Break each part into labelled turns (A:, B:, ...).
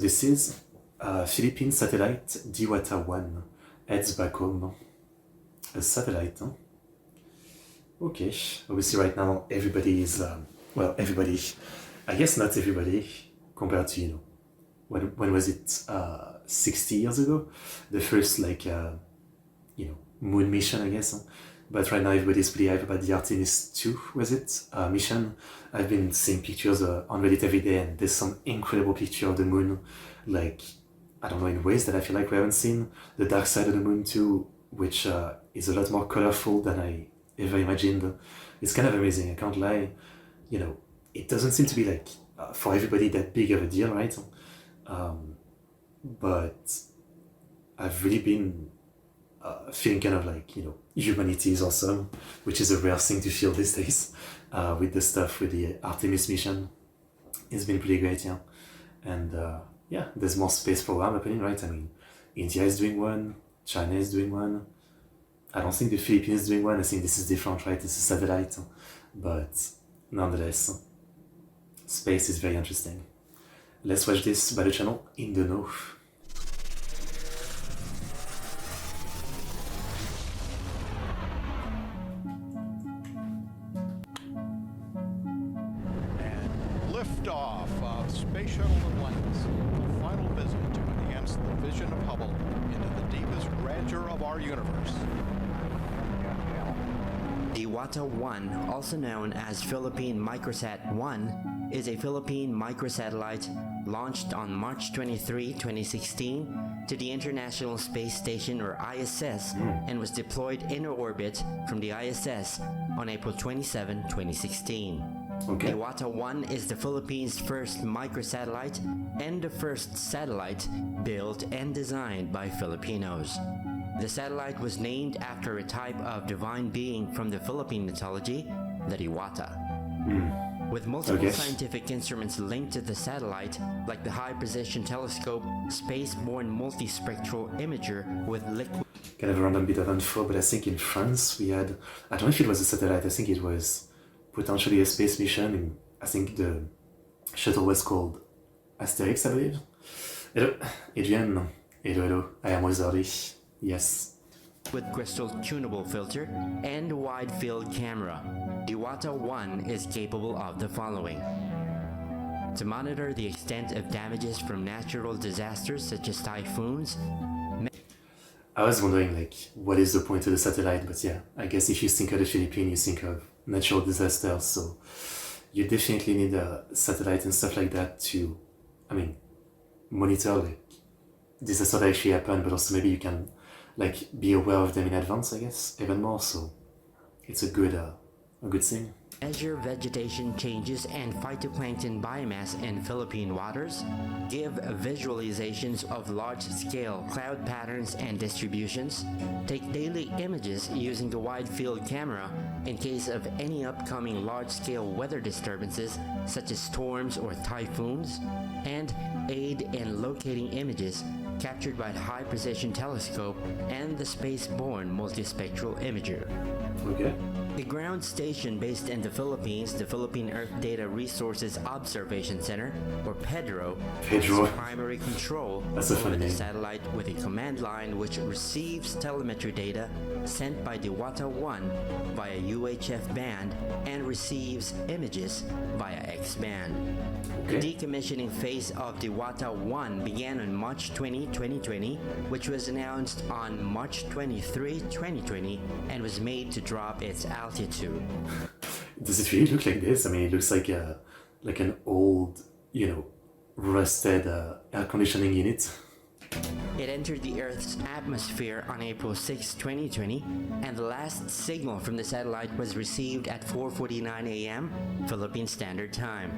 A: This is Philippine satellite DIWATA-1 heads back home. A satellite, huh? Okay, obviously right now everybody is, everybody, I guess not everybody, compared to, when was it, 60 years ago? The first, moon mission, I guess. Huh? But right now everybody's pretty hype about the Artemis 2, was it? Mission. I've been seeing pictures on Reddit every day, and there's some incredible picture of the moon, I don't know, in ways that I feel like we haven't seen. The dark side of the moon too, which is a lot more colorful than I ever imagined. It's kind of amazing, I can't lie. It doesn't seem to be for everybody that big of a deal, right? But I've really been feeling kind of humanity is awesome, which is a rare thing to feel these days with the stuff with the Artemis mission. It's been pretty great, yeah. And there's more space program happening, right? I mean, India is doing one, China is doing one. I don't think the Philippines is doing one. I think this is different, right? It's a satellite. But nonetheless, space is very interesting. Let's watch this by the channel In the Know.
B: Liftoff of Space Shuttle Atlantis, a final visit to enhance the vision of Hubble into the deepest grandeur of our universe.
C: DIWATA-1, also known as Philippine Microsat-1, is a Philippine microsatellite launched on March 23, 2016 to the International Space Station or ISS and was deployed in orbit from the ISS on April 27, 2016.
A: Okay.
C: DIWATA-1 is the Philippines' first microsatellite and the first satellite built and designed by Filipinos. The satellite was named after a type of divine being from the Philippine mythology, the Diwata. With multiple scientific instruments linked to the satellite, like the high-precision telescope, space-borne multispectral imager with liquid...
A: Kind of a random bit of info, but I think in France we had, I don't know if it was a satellite, I think it was potentially a space mission, and I think the shuttle was called Asterix, I believe. Hello, Adrian. Hello, I am early. Yes.
C: With crystal tunable filter and wide field camera, DIWATA-1 is capable of the following. To monitor the extent of damages from natural disasters such as typhoons.
A: I was wondering what is the point of the satellite, but yeah, I guess if you think of the Philippines, you think of natural disasters, so you definitely need a satellite and stuff like that to, monitor disasters that actually happen, but also maybe you can be aware of them in advance, I guess, even more, so it's a good thing.
C: Measure vegetation changes and phytoplankton biomass in Philippine waters, give visualizations of large-scale cloud patterns and distributions, take daily images using the wide-field camera in case of any upcoming large-scale weather disturbances such as storms or typhoons, and aid in locating images captured by the high-precision telescope and the space-borne multispectral imager.
A: Okay.
C: The ground station based in the Philippines, the Philippine Earth Data Resources Observation Center, or PEDRO, has primary control over the satellite with a command line which receives telemetry data sent by DIWATA-1 via UHF band and receives images via X-band. The decommissioning phase of DIWATA-1 began on March 20, 2020, which was announced on March 23, 2020, and was made to drop its altitude.
A: Does it really look like this? It looks like an old, rusted air conditioning unit.
C: It entered the Earth's atmosphere on April 6, 2020, and the last signal from the satellite was received at 4:49 a.m. Philippine Standard Time.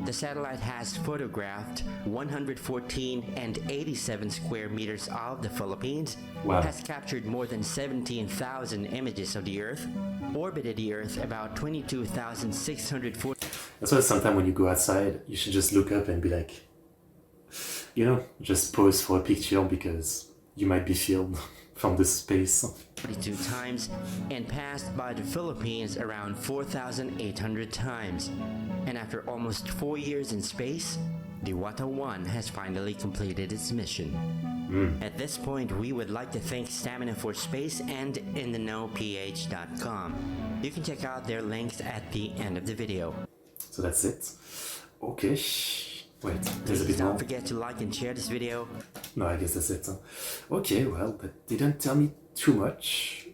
C: The satellite has photographed 114 and 87 square meters of the Philippines, has captured more than 17,000 images of the Earth, orbited the Earth about 22,640.
A: That's why sometimes when you go outside, you should just look up and be just pose for a picture because you might be filmed from the space.
C: 42 times and passed by the Philippines around 4,800 times. And after almost 4 years in space, DIWATA-1 has finally completed its mission. At this point, we would like to thank Stamina for Space and InTheKnowPH.com. You can check out their links at the end of the video.
A: So that's it. Okay. Wait, there's a bit
C: Don't
A: more.
C: forget to like and share this video.
A: No, I guess that's it. Okay, well, that didn't tell me too much.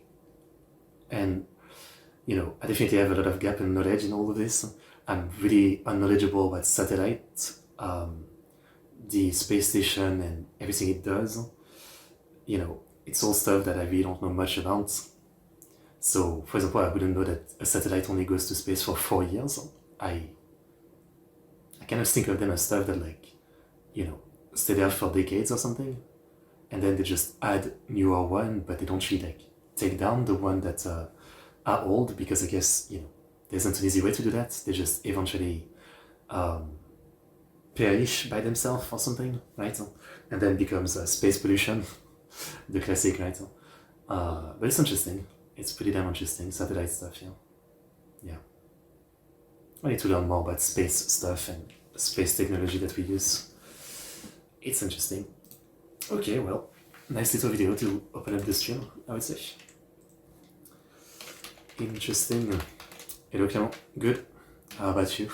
A: And, you know, I definitely have a lot of gap in knowledge in all of this. I'm really unknowledgeable about satellite, the space station and everything it does. You know, it's all stuff that I really don't know much about. So, for example, I wouldn't know that a satellite only goes to space for 4 years. I kind of think of them as stuff that, like, you know, stay there for decades or something, and then they just add newer one, but they don't really, like, take down the one that are old, because I guess, you know, there isn't an easy way to do that. They just eventually perish by themselves or something, right? And then becomes space pollution, the classic, right? But it's interesting. It's pretty damn interesting, satellite stuff, yeah. Yeah. I need to learn more about space stuff and space technology that we use. It's interesting. Okay, well, nice little video to open up the stream, I would say. Interesting. Hello Clément, good. How about you?